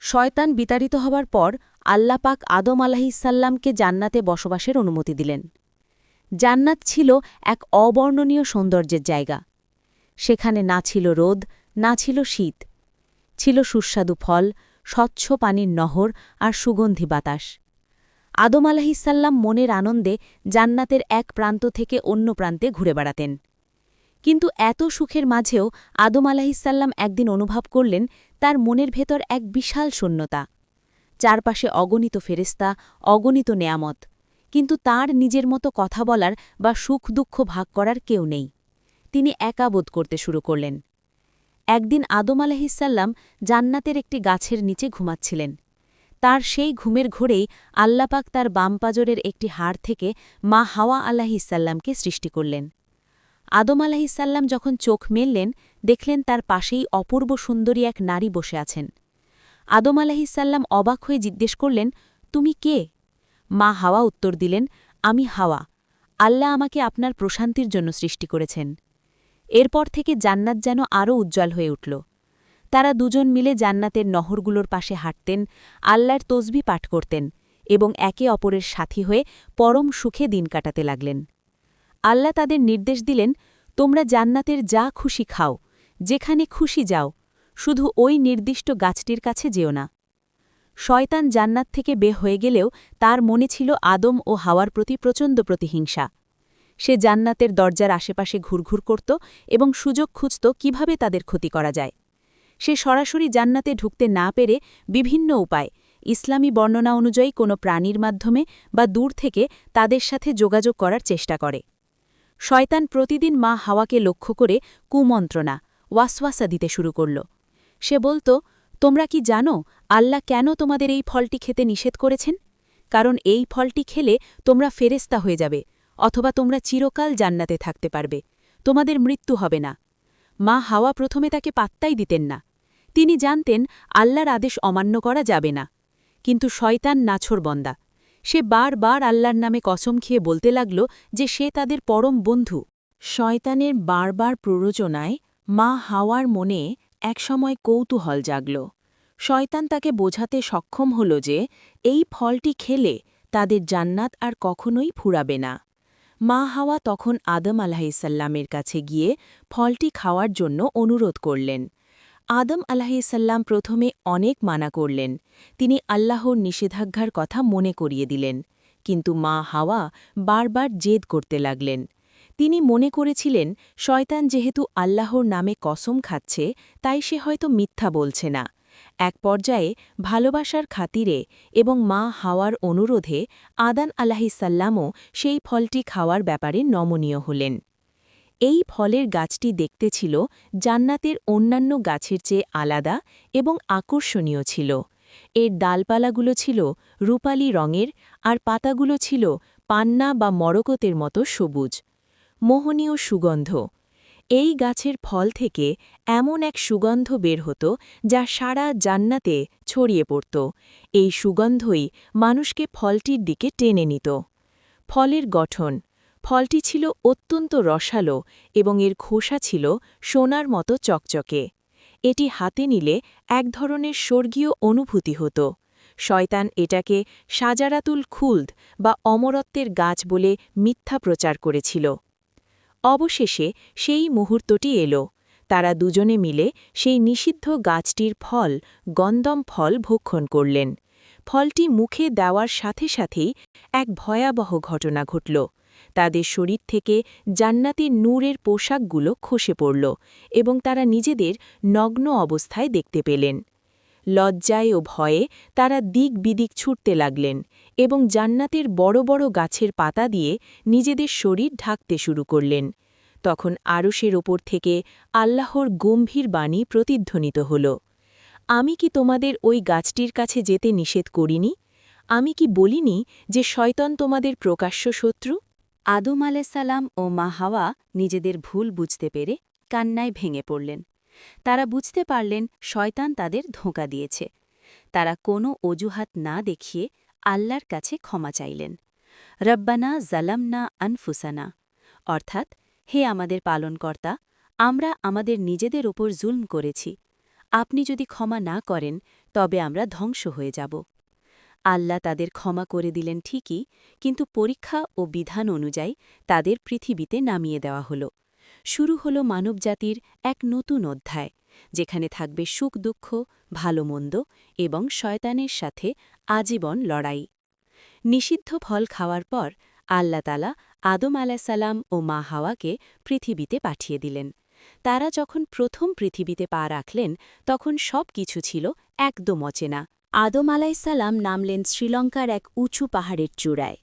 শয়তান বিতাড়িত হবার পর আল্লাহ পাক আদম আলাহিসাল্লামকে জান্নাতে বসবাসের অনুমতি দিলেন। জান্নাত ছিল এক অবর্ণনীয় সৌন্দর্যের জায়গা। সেখানে না ছিল রোদ, না ছিল শীত। ছিল সুস্বাদু ফল, স্বচ্ছ পানির নহর আর সুগন্ধি বাতাস। আদম আলাহিসাল্লাম মনের আনন্দে জান্নাতের এক প্রান্ত থেকে অন্য প্রান্তে ঘুরে বেড়াতেন। কিন্তু এত সুখের মাঝেও আদম আলাহিসাল্লাম একদিন অনুভব করলেন তার মনের ভেতর এক বিশাল শূন্যতা। চারপাশে অগণিত ফেরেস্তা, অগণিত নেয়ামত, কিন্তু তার নিজের মতো কথা বলার বা সুখ দুঃখ ভাগ করার কেউ নেই। তিনি একা বোধ করতে শুরু করলেন। একদিন আদম আলাহিসাল্লাম জান্নাতের একটি গাছের নিচে ঘুমাচ্ছিলেন। তার সেই ঘুমের ঘোরেই আল্লাপাক তার বামপাজরের একটি হাড় থেকে মা হাওয়া আলাহিসাল্লামকে সৃষ্টি করলেন। আদম আলাহিসাল্লাম যখন চোখ মেললেন, দেখলেন তার পাশেই অপূর্ব সুন্দরী এক নারী বসে আছেন। আদম আলাহিসাল্লাম অবাক হয়ে জিজ্ঞেস করলেন, তুমি কে? মা হাওয়া উত্তর দিলেন, আমি হাওয়া। আল্লাহ আমাকে আপনার প্রশান্তির জন্য সৃষ্টি করেছেন। এরপর থেকে জান্নাত যেন আরও উজ্জ্বল হয়ে উঠল। তারা দুজন মিলে জান্নাতের নহরগুলোর পাশে হাঁটতেন, আল্লাহর তসবিহ পাঠ করতেন এবং একে অপরের সাথী হয়ে পরম সুখে দিন কাটাতে লাগলেন। আল্লাহ তাদের নির্দেশ দিলেন, তোমরা জান্নাতের যা খুশি খাও, যেখানে খুশি যাও, শুধু ওই নির্দিষ্ট গাছটির কাছে যেও না। শয়তান জান্নাত থেকে বের হয়ে গেলেও তার মনে ছিল আদম ও হাওয়ার প্রতি প্রচণ্ড প্রতিহিংসা। সে জান্নাতের দরজার আশেপাশে ঘুরঘুর করত এবং সুযোগ খুঁজত কিভাবে তাদের ক্ষতি করা যায়। সে সরাসরি জান্নাতে ঢুকতে না পেরে বিভিন্ন উপায়, ইসলামী বর্ণনা অনুযায়ী কোনো প্রাণীর মাধ্যমে বা দূর থেকে তাদের সাথে যোগাযোগ করার চেষ্টা করে। শয়তান প্রতিদিন মা হাওয়াকে লক্ষ্য করে কুমন্ত্রণা, ওয়াসওয়াসা দিতে শুরু করল। সে বলত, তোমরা কি জানো আল্লাহ কেন তোমাদের এই ফলটি খেতে নিষেধ করেছেন? কারণ এই ফলটি খেলে তোমরা ফেরেস্তা হয়ে যাবে, অথবা তোমরা চিরকাল জান্নাতে থাকতে পারবে, তোমাদের মৃত্যু হবে না। মা হাওয়া প্রথমে তাকে পাত্তাই দিতেন না। তিনি জানতেন আল্লাহর আদেশ অমান্য করা যাবে না। কিন্তু শয়তান নাছোড়বান্দা। সে বারবার আল্লাহর নামে কসম খেয়ে বলতে লাগল যে সে তাদের পরম বন্ধু। শয়তানের বারবার প্ররোচনায় মা হাওয়ার মনে একসময় কৌতূহল জাগল। শয়তান তাকে বোঝাতে সক্ষম হল যে এই ফলটি খেলে তাদের জান্নাত আর কখনোই ফুরাবে না। মা হাওয়া তখন আদম আলাহিসাল্লামের কাছে গিয়ে ফলটি খাওয়ার জন্য অনুরোধ করলেন। আদম আলাহিসাল্লাম প্রথমে অনেক মানা করলেন। তিনি আল্লাহর নিষেধাজ্ঞার কথা মনে করিয়ে দিলেন। কিন্তু মা হাওয়া বারবার জেদ করতে লাগলেন। তিনি মনে করেছিলেন শয়তান যেহেতু আল্লাহর নামে কসম খাচ্ছে, তাই সে হয়তো মিথ্যা বলছে না। এক পর্যায়ে ভালোবাসার খাতিরে এবং মা হাওয়ার অনুরোধে আদম আলাহিসাল্লামও সেই ফলটি খাওয়ার ব্যাপারে নমনীয় হলেন। এই ফলের গাছটি দেখতে ছিল জান্নাতের অন্যান্য গাছের চেয়ে আলাদা এবং আকর্ষণীয় ছিল। এর ডালপালাগুলো ছিল রূপালী রঙের আর পাতাগুলো ছিল পান্না বা মরকতের মতো সবুজ। মোহনীয় সুগন্ধ। এই গাছের ফল থেকে এমন এক সুগন্ধ বের হতো যা সারা জান্নাতে ছড়িয়ে পড়ত। এই সুগন্ধই মানুষকে ফলটির দিকে টেনে নিত। ফলের গঠন। ফলটি ছিল অত্যন্ত রসালো এবং এর খোসা ছিল সোনার মতো চকচকে। এটি হাতে নিলে এক ধরনের স্বর্গীয় অনুভূতি হতো। শয়তান এটাকে সাজারাতুল খুলদ বা অমরত্বের গাছ বলে মিথ্যা প্রচার করেছিল। অবশেষে সেই মুহূর্তটি এলো। তারা দুজনে মিলে সেই নিষিদ্ধ গাছটির ফল, গন্ধম ফল ভক্ষণ করলেন। ফলটি মুখে দেওয়ার সাথে সাথেই এক ভয়াবহ ঘটনা ঘটল। তাদের শরীর থেকে জান্নাতের নূরের পোশাকগুলো খসে পড়ল এবং তারা নিজেদের নগ্ন অবস্থায় দেখতে পেলেন। লজ্জায় ও ভয়ে তারা দিক বিদিক ছুটতে লাগলেন এবং জান্নাতের বড় বড় গাছের পাতা দিয়ে নিজেদের শরীর ঢাকতে শুরু করলেন। তখন আরশের ওপর থেকে আল্লাহর গম্ভীর বাণী প্রতিধ্বনিত হল, আমি কি তোমাদের ওই গাছটির কাছে যেতে নিষেধ করিনি? আমি কি বলিনি যে শয়তান তোমাদের প্রকাশ্য শত্রু? আদম আলাইসাল্লাম ও মা হাওয়া নিজেদের ভুল বুঝতে পেরে কান্নায় ভেঙে পড়লেন। তারা বুঝতে পারলেন শয়তান তাদের ধোঁকা দিয়েছে। তারা কোনো অজুহাত না দেখিয়ে আল্লাহর কাছে ক্ষমা চাইলেন। রব্বানা জালামনা আনফুসানা, অর্থাৎ হে আমাদের পালনকর্তা, আমরা আমাদের নিজেদের ওপর জুলম করেছি। আপনি যদি ক্ষমা না করেন তবে আমরা ধ্বংস হয়ে যাব। আল্লাহ তাদের ক্ষমা করে দিলেন ঠিকই, কিন্তু পরীক্ষা ও বিধান অনুযায়ী তাদের পৃথিবীতে নামিয়ে দেওয়া হল। শুরু হল মানবজাতির এক নতুন অধ্যায়, যেখানে থাকবে সুখ দুঃখ, ভালো মন্দ এবং শয়তানের সাথে আজীবন লড়াই। নিষিদ্ধ ফল খাওয়ার পর আল্লাহ তাআলা আদম আলাইসাল্লাম ও মা হাওয়াকে পৃথিবীতে পাঠিয়ে দিলেন। তারা যখন প্রথম পৃথিবীতে পা রাখলেন, তখন সব কিছু ছিল একদম অচেনা। আদম আলাইসাল্লাম নামলেন শ্রীলঙ্কার এক উঁচু পাহাড়ের চূড়ায়।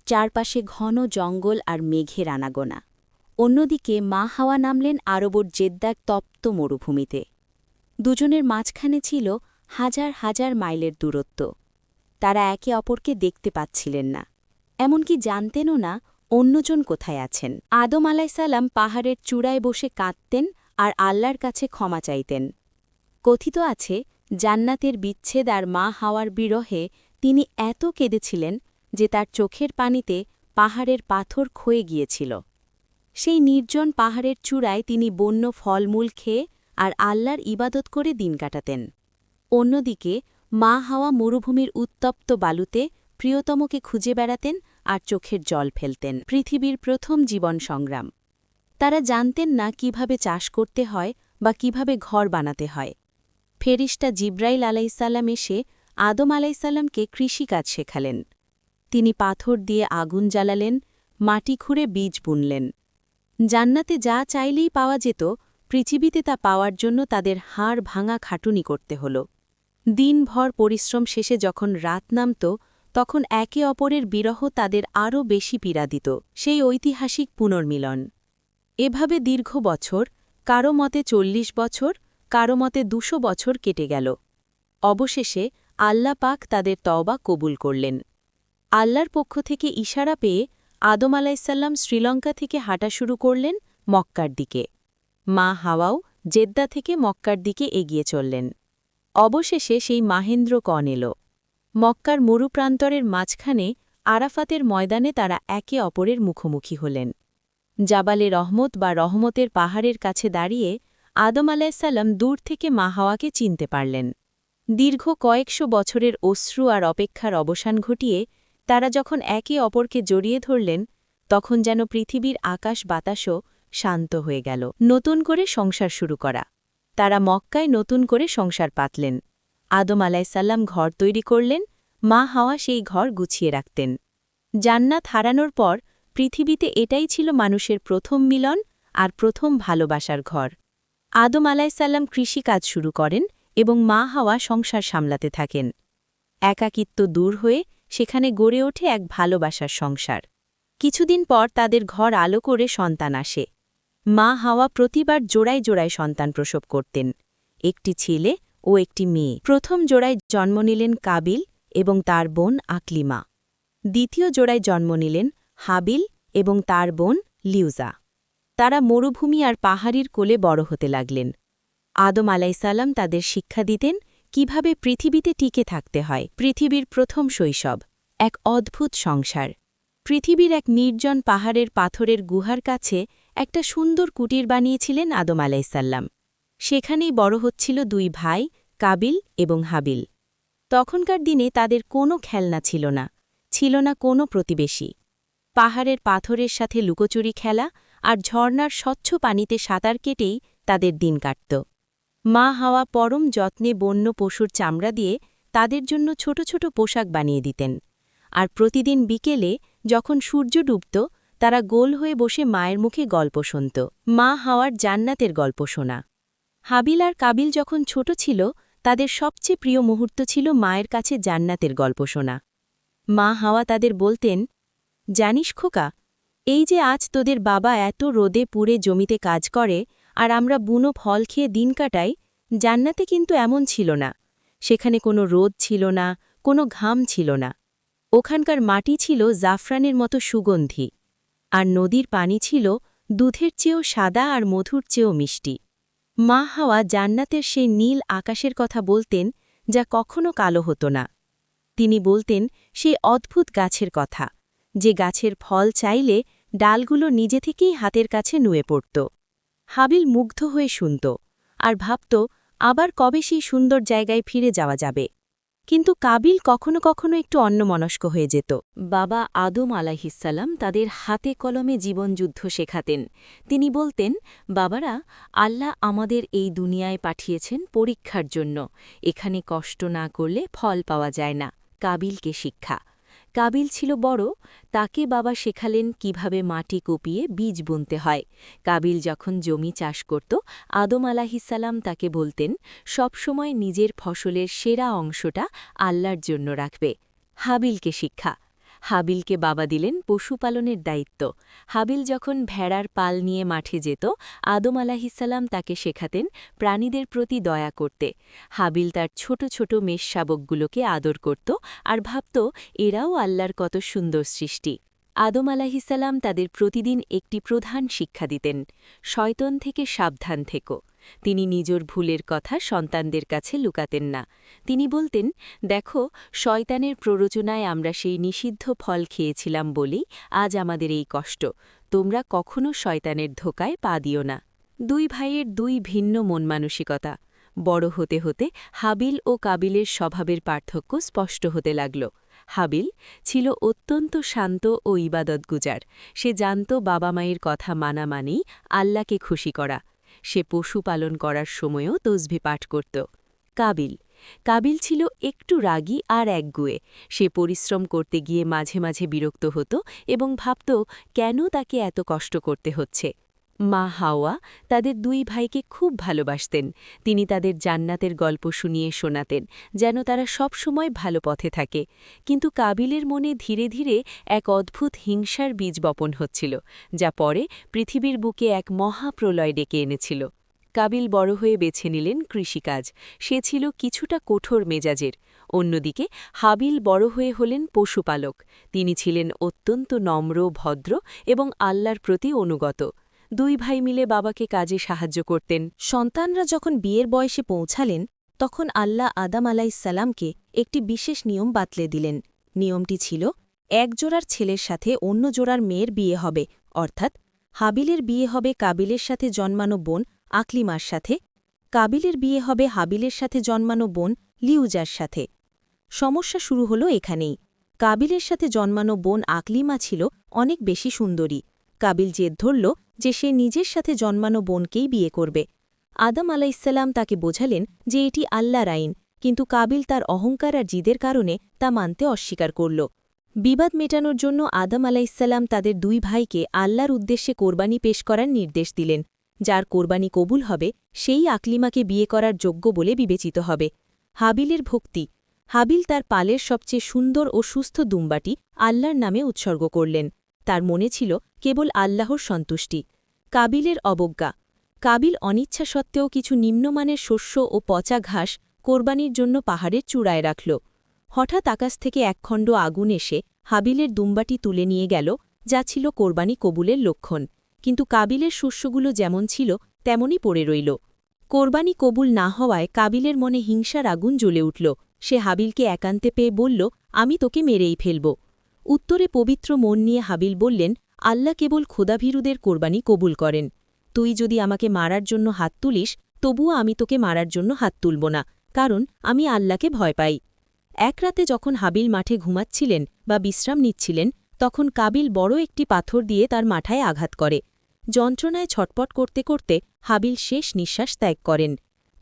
চারপাশে ঘন জঙ্গল আর মেঘের আনাগোনা। অন্যদিকে মা হাওয়া নামলেন আরবের জেদ্দার তপ্ত মরুভূমিতে। দুজনের মাঝখানে ছিল হাজার হাজার মাইলের দূরত্ব। তারা একে অপরকে দেখতে পাচ্ছিলেন না, এমনকি জানতেনও না অন্যজন কোথায় আছেন। আদম আলাইসাল্লাম পাহাড়ের চূড়ায় বসে কাঁদতেন আর আল্লাহর কাছে ক্ষমা চাইতেন। কথিত আছে, জান্নাতের বিচ্ছেদ আর মা হাওয়ার বিরহে তিনি এত কেঁদেছিলেন যে তার চোখের পানিতে পাহাড়ের পাথর ক্ষয়ে গিয়েছিল। সেই নির্জন পাহাড়ের চূড়ায় তিনি বন্য ফলমূল খেয়ে আর আল্লাহর ইবাদত করে দিন কাটাতেন। অন্যদিকে মা হাওয়া মরুভূমির উত্তপ্ত বালুতে প্রিয়তমকে খুঁজে বেড়াতেন আর চোখের জল ফেলতেন। পৃথিবীর প্রথম জীবন সংগ্রাম। তারা জানতেন না কিভাবে চাষ করতে হয় বা কিভাবে ঘর বানাতে হয়। ফেরিস্তা জিব্রাইল আলাইসাল্লাম এসে আদম আলাইসাল্লামকে কৃষিকাজ শেখালেন। তিনি পাথর দিয়ে আগুন জ্বালালেন, মাটি খুঁড়ে বীজ বুনলেন। জান্নাতে যা চাইলেই পাওয়া যেত, পৃথিবীতে তা পাওয়ার জন্য তাদের হাড় ভাঙা খাটুনি করতে হল। দিনভর পরিশ্রম শেষে যখন রাত নামত, তখন একে অপরের বিরহ তাদের আরও বেশি পীড়া দিত। সেই ঐতিহাসিক পুনর্মিলন। এভাবে দীর্ঘ বছর, কারো মতে ৪০ বছর, কারো মতে ২০০ বছর কেটে গেল। অবশেষে আল্লাহ পাক তাদের তওবা কবুল করলেন। আল্লাহর পক্ষ থেকে ইশারা পেয়ে আদম আলাইসাল্লাম শ্রীলঙ্কা থেকে হাঁটা শুরু করলেন মক্কার দিকে। মা হাওয়াও জেদ্দা থেকে মক্কার দিকে এগিয়ে চললেন। অবশেষে সেই মাহেন্দ্র কণ এল। মক্কার মরুপ্রান্তরের মাঝখানে আরাফাতের ময়দানে তারা একে অপরের মুখোমুখি হলেন। জাবালে রহমত বা রহমতের পাহাড়ের কাছে দাঁড়িয়ে আদম আলাইসাল্লাম দূর থেকে মা হাওয়াকে চিনতে পারলেন। দীর্ঘ কয়েকশো বছরের অশ্রু আর অপেক্ষার অবসান ঘটিয়ে তারা যখন একে অপরকে জড়িয়ে ধরলেন, তখন যেন পৃথিবীর আকাশ বাতাসও শান্ত হয়ে গেল। নতুন করে সংসার শুরু করা। তারা মক্কায় নতুন করে সংসার পাতলেন। আদম আলাইসাল্লাম ঘর তৈরি করলেন, মা হাওয়া সেই ঘর গুছিয়ে রাখতেন। জান্নাত হারানোর পর পৃথিবীতে এটাই ছিল মানুষের প্রথম মিলন আর প্রথম ভালোবাসার ঘর। আদম আলাইসাল্লাম কৃষিকাজ শুরু করেন এবং মা হাওয়া সংসার সামলাতে থাকেন। একাকিত্ব দূর হয়ে সেখানে গড়ে ওঠে এক ভালোবাসার সংসার। কিছুদিন পর তাদের ঘর আলো করে সন্তান আসে। মা হাওয়া প্রতিবার জোড়ায় জোড়ায় সন্তান প্রসব করতেন, একটি ছেলে ও একটি মেয়ে। প্রথম জোড়ায় জন্ম নিলেন কাবিল এবং তার বোন আকলিমা। দ্বিতীয় জোড়ায় জন্ম নিলেন হাবিল এবং তার বোন লিউজা। তারা মরুভূমি আর পাহাড়ির কোলে বড় হতে লাগলেন। আদম আলাইসাল্লাম তাদের শিক্ষা দিতেন কিভাবে পৃথিবীতে টিকে থাকতে হয়। পৃথিবীর প্রথম শৈশব, এক অদ্ভুত সংসার। পৃথিবীর এক নির্জন পাহাড়ের পাথরের গুহার কাছে একটা সুন্দর কুটির বানিয়েছিলেন আদম আলাইসাল্লাম। সেখানেই বড় হচ্ছিল দুই ভাই, কাবিল এবং হাবিল। তখনকার দিনে তাদের কোনো খেলনা ছিল না, ছিল না কোনো প্রতিবেশী। পাহাড়ের পাথরের সাথে লুকোচুরি খেলা আর ঝর্নার স্বচ্ছ পানিতে সাঁতার কেটেই তাদের দিন কাটত। মা হাওয়া পরম যত্নে বন্য পশুর চামড়া দিয়ে তাদের জন্য ছোট ছোট পোশাক বানিয়ে দিতেন। আর প্রতিদিন বিকেলে যখন সূর্য ডুবত, তারা গোল হয়ে বসে মায়ের মুখে গল্প শুনত। মা হাওয়ার জান্নাতের গল্প শোনা। হাবিল আর কাবিল যখন ছোট ছিল, তাদের সবচেয়ে প্রিয় মুহূর্ত ছিল মায়ের কাছে জান্নাতের গল্প শোনা। মা হাওয়া তাদের বলতেন, জানিস খোকা, এই যে আজ তোদের বাবা এত রোদে পুড়ে জমিতে কাজ করে আর আমরা বুনো ফল খেয়ে দিন কাটাই, জান্নাতে কিন্তু এমন ছিল না। সেখানে কোনো রোদ ছিল না, কোনো ঘাম ছিল না। ওখানকার মাটি ছিল জাফরানের মতো সুগন্ধি, আর নদীর পানি ছিল দুধের চেয়েও সাদা আর মধুর চেয়েও মিষ্টি। মা হাওয়া জান্নাতের সেই নীল আকাশের কথা বলতেন, যা কখনো কালো হতো না। তিনি বলতেন সেই অদ্ভুত গাছের কথা, যে গাছের ফল চাইলে ডালগুলো নিজে থেকেই হাতের কাছে নুয়ে পড়ত। হাবিল মুগ্ধ হয়ে শুনত আর ভাবত, আবার কবে সেই সুন্দর জায়গায় ফিরে যাওয়া যাবে। কিন্তু কাবিল কখনো কখনো একটু অন্যমনস্ক হয়ে যেত। বাবা আদম আলাইহিসসালাম তাদের হাতে কলমে জীবনযুদ্ধ শেখাতেন। তিনি বলতেন, বাবারা, আল্লাহ আমাদের এই দুনিয়ায় পাঠিয়েছেন পরীক্ষার জন্য। এখানে কষ্ট না করলে ফল পাওয়া যায় না। কাবিলকে শিক্ষা। কাবিল ছিল বড়, তাকে বাবা শেখালেন কিভাবে মাটি কুপিয়ে বীজ বুনতে হয়। কাবিল যখন জমি চাষ করত, আদম আলাহিসাল্লাম তাকে বলতেন, সবসময় নিজের ফসলের সেরা অংশটা আল্লাহর জন্য রাখবে। হাবিলকে শিক্ষা। হাবিলকে বাবা দিলেন পশুপালনের দায়িত্ব। হাবিল যখন ভেড়ার পাল নিয়ে মাঠে যেত, আদম আলাহিসাল্লাম তাকে শেখাতেন প্রাণীদের প্রতি দয়া করতে। হাবিল তার ছোট ছোট মেষ শাবকগুলোকে আদর করত আর ভাবত, এরাও আল্লাহর কত সুন্দর সৃষ্টি। আদম আলাহিসাল্লাম তাদের প্রতিদিন একটি প্রধান শিক্ষা দিতেন, শয়তান থেকে সাবধান থেকো। তিনি নিজের ভুলের কথা সন্তানদের কাছে লুকাতেন না। তিনি বলতেন, দেখো, শয়তানের প্ররোচনায় আমরা সেই নিষিদ্ধ ফল খেয়েছিলাম বলেই আজ আমাদের এই কষ্ট। তোমরা কখনো শয়তানের ধোকায় পা দিও না। দুই ভাইয়ের দুই ভিন্ন মন মানসিকতা। বড় হতে হতে হাবিল ও কাবিলের স্বভাবের পার্থক্য স্পষ্ট হতে লাগল। হাবিল ছিল অত্যন্ত শান্ত ও ইবাদতগুজার। সে জানত বাবা মায়ের কথা মানা মানেই আল্লাহকে খুশি করা। সে পশুপালন করার সময়ও তসবিহ পাঠ করত। কাবিল ছিল একটু রাগী আর একগুঁয়ে। সে পরিশ্রম করতে গিয়ে মাঝে মাঝে বিরক্ত হতো এবং ভাবত, কেন তাকে এত কষ্ট করতে হচ্ছে। মা হাওয়া তাদের দুই ভাইকে খুব ভালোবাসতেন। তিনি তাদের জান্নাতের গল্প শুনিয়ে শোনাতেন, যেন তারা সব সময় ভালো পথে থাকে। কিন্তু কাবিলের মনে ধীরে ধীরে এক অদ্ভুত হিংসার বীজ বপন হচ্ছিল, যা পরে পৃথিবীর বুকে এক মহাপ্রলয় ডেকে এনেছিল। কাবিল বড় হয়ে বেছে নিলেন কৃষিকাজ। সে ছিল কিছুটা কঠোর মেজাজের। অন্যদিকে হাবিল বড় হয়ে হলেন পশুপালক। তিনি ছিলেন অত্যন্ত নম্র, ভদ্র এবং আল্লাহর প্রতি অনুগত। দুই ভাই মিলে বাবাকে কাজে সাহায্য করতেন। সন্তানরা যখন বিয়ের বয়সে পৌঁছালেন, তখন আল্লাহ আদম আলাইসাল্লামকে একটি বিশেষ নিয়ম বাতলে দিলেন। নিয়মটি ছিল, এক জোড়ার ছেলের সাথে অন্য জোড়ার মেয়ের বিয়ে হবে, অর্থাৎ হাবিলের বিয়ে হবে কাবিলের সাথে জন্মানো বোন আকলিমার সাথে, কাবিলের বিয়ে হবে হাবিলের সাথে জন্মানো বোন লিউজার সাথে। সমস্যা শুরু হলো এখানেই। কাবিলের সাথে জন্মানো বোন আকলিমা ছিল অনেক বেশি সুন্দরী। কাবিল জেদ ধরল যে সে নিজের সাথে জন্মানো বোনকেই বিয়ে করবে। আদম আলাইসাল্লাম তাকে বোঝালেন যে এটি আল্লাহর আইন, কিন্তু কাবিল তার অহংকার আর জিদের কারণে তা মানতে অস্বীকার করল। বিবাদ মেটানোর জন্য আদম আলাইসাল্লাম তাদের দুই ভাইকে আল্লাহর উদ্দেশ্যে কোরবানি পেশ করার নির্দেশ দিলেন। যার কোরবানি কবুল হবে সেই আকলিমাকে বিয়ে করার যোগ্য বলে বিবেচিত হবে। হাবিলের ভক্তি। হাবিল তার পালের সবচেয়ে সুন্দর ও সুস্থ দুম্বাটি আল্লাহর নামে উৎসর্গ করলেন। তার মনে ছিল কেবল আল্লাহর সন্তুষ্টি। কাবিলের অবজ্ঞা। কাবিল অনিচ্ছা সত্ত্বেও কিছু নিম্নমানের শস্য ও পচা ঘাস কোরবানির জন্য পাহাড়ের চূড়ায় রাখল। হঠাৎ আকাশ থেকে একখণ্ড আগুন এসে হাবিলের দুম্বাটি তুলে নিয়ে গেল, যা ছিল কোরবানি কবুলের লক্ষণ। কিন্তু কাবিলের শস্যগুলো যেমন ছিল তেমনই পড়ে রইল। কোরবানি কবুল না হওয়ায় কাবিলের মনে হিংসার আগুন জ্বলে উঠল। সে হাবিলকে একান্তে পেয়ে বলল, আমি তোকে মেরেই ফেলব। উত্তরে পবিত্র মন নিয়ে হাবিল বললেন, আল্লাহ কেবল খোদাভীরুদের কোরবানি কবুল করেন। তুই যদি আমাকে মারার জন্য হাত তুলিস, তবুও আমি তোকে মারার জন্য হাত তুলব না, কারণ আমি আল্লাহকে ভয় পাই। এক রাতে যখন হাবিল মাঠে ঘুমাচ্ছিলেন বা বিশ্রাম নিচ্ছিলেন, তখন কাবিল বড় একটি পাথর দিয়ে তার মাথায় আঘাত করে। যন্ত্রণায় ছটপট করতে করতে হাবিল শেষ নিঃশ্বাস ত্যাগ করেন।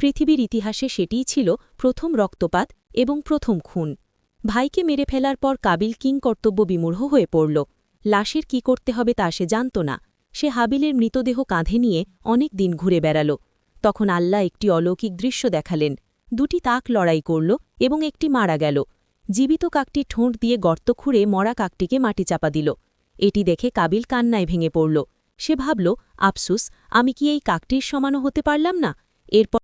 পৃথিবীর ইতিহাসে সেটিই ছিল প্রথম রক্তপাত এবং প্রথম খুন। ভাইকে মেরে ফেলার পর কাবিল কিংকর্তব্য বিমূঢ় হয়ে পড়ল। লাশের কি করতে হবে তা সে জানত না। সে হাবিলের মৃতদেহ কাঁধে নিয়ে অনেক দিন ঘুরে বেড়াল। তখন আল্লাহ একটি অলৌকিক দৃশ্য দেখালেন। দুটি তাক লড়াই করল এবং একটি মারা গেল। জীবিত কাকটি ঠোঁট দিয়ে গর্ত খুঁড়ে মরা কাকটিকে মাটি চাপা দিল। এটি দেখে কাবিল কান্নায় ভেঙে পড়ল। সে ভাবল, আফসুস, আমি কি এই কাকটির সমানও হতে পারলাম না। এরপর